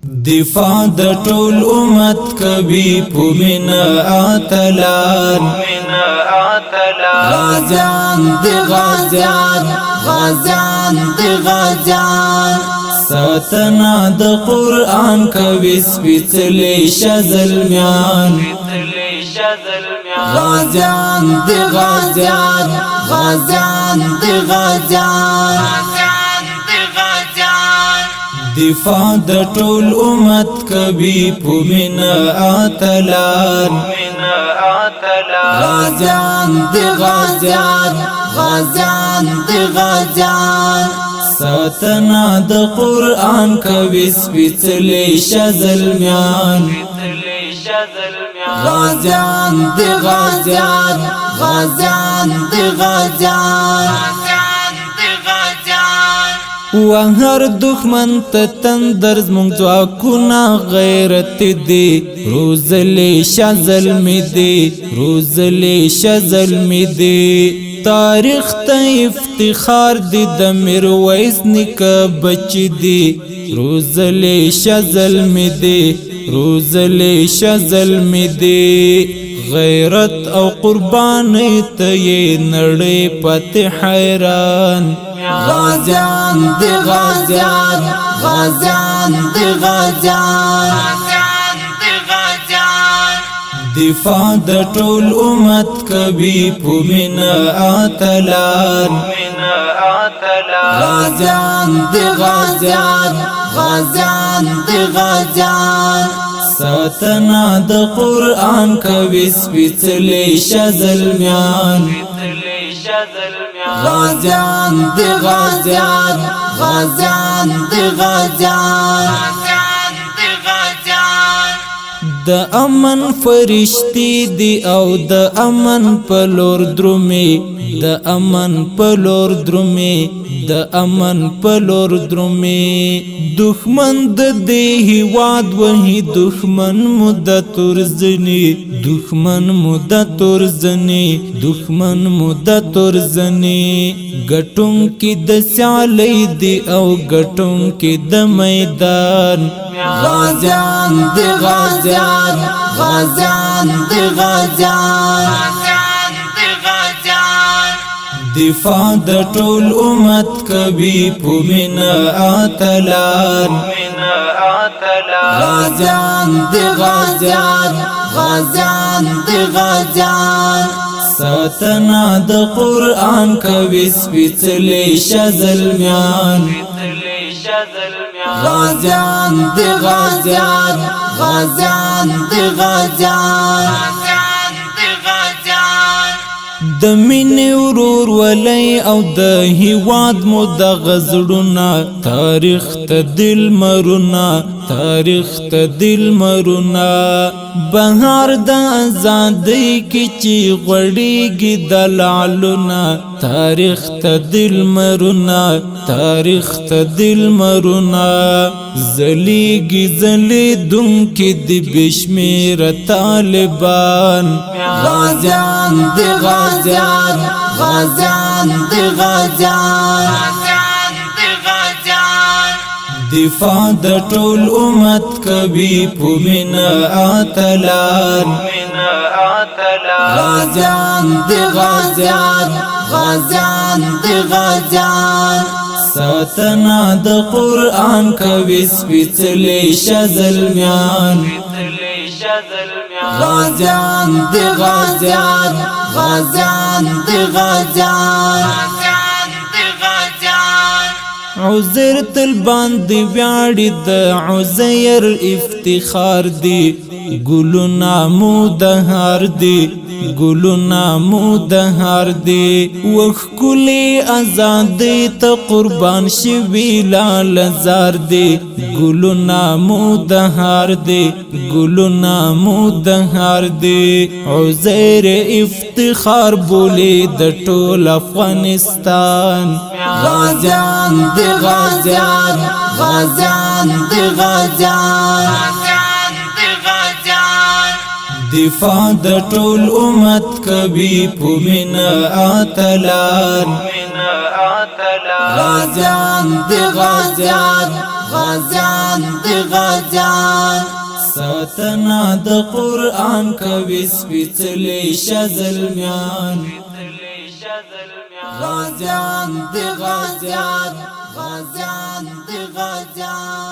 دفاع د ټول امت کوي په مینا اتلان غازیان دی غازیان غازیان دی غازیان ساتنا د قرآن کوي سپیڅلي شزلمیان غازیان دی غازیان غازیان دی غازیان دفاع د ټول امت کوي په مینا اتلان غازیان دی غازیان غازیان دی غازیان ساتنا د قرآن کوي سپیڅلي شزلمیان غازیان دی غازیان غازیان دی غازیان وهر دښمن ته تندر زموږ ځواکونه غیرت دی روزلې شزلمې دی روزلې شزلمې دی تاریخ ته افتخار دی د میرویس نیکه بچی دی روزلې شزلمې دی روزلې شزلمې دی غیرت او قربانی ته یې نړۍ پاتې حیران غازیان دی غازیان غازیان دی غازیان دفاع د ټول امت کوي په مینا اتلان غازیان دی غازیان غازیان دی غازیان ساتنا د قرآن کوي سپیڅلي شزلمیان غازیان دی غازیان غازیان دی غازیان د امن فرشتي دی او د امن په لور درومي د امن په لور درومي د امن په لور درومي دښمن د دې هیواد وهي دښمن مود تورزني دښمن مود تورزني دښمن مود تورزني ګټون کې د سیالي دی او ګټون کې د میدان غازیان دی غازیان غازیان دی غازیان دفاع د ټول امت کوي په مینا اتلان غازیان دی غازیان غازیان دی غازیان ساتنا د قرآن کوي سپیڅلي شزلمیان غازیان دی غازیان غازیان دی غازیان د مینې ورور ولی او د هیواد مو د غزړونه تاریخ ته دل مرونه تاریخ ته دل مرونه بهار د آزادۍ کې چې غوړېږي د لعلونه تاریخ ته دل مرونه تاریخ ته دل مرونه زلیږي ځلېدونکي د بشمیره طالبان غازیان دی غازیان غازیان دی غازیان دفاع د ټول امت کوي په مینا اتلان غازیان دی غازیان غازیان دی غازیان ساتنا د قرآن کوي سپیڅلي شزلمیان غازیان دی غازیان غازیان دی غازیان عزیر تل باندې ویاړي د عزیر افتخار دی ګلونه مو د هار دی ګلونه مو د هار دی وښکلې ازادۍ ته قربان شوي لال زار دی ګلونه مو د هار دی ګلونه مو د هار دی عزیر افتخار بولي د ټول افغانستان غازیان دی غازیان غازیان دی غازیان دفاع د ټول امت کوي په مینا اتلان غازیان دی غازیان غازیان دی غازیان ساتنا د قرآن کوي سپېڅلي شزلمیان غازیان دی غازیان غازیان دی غازیان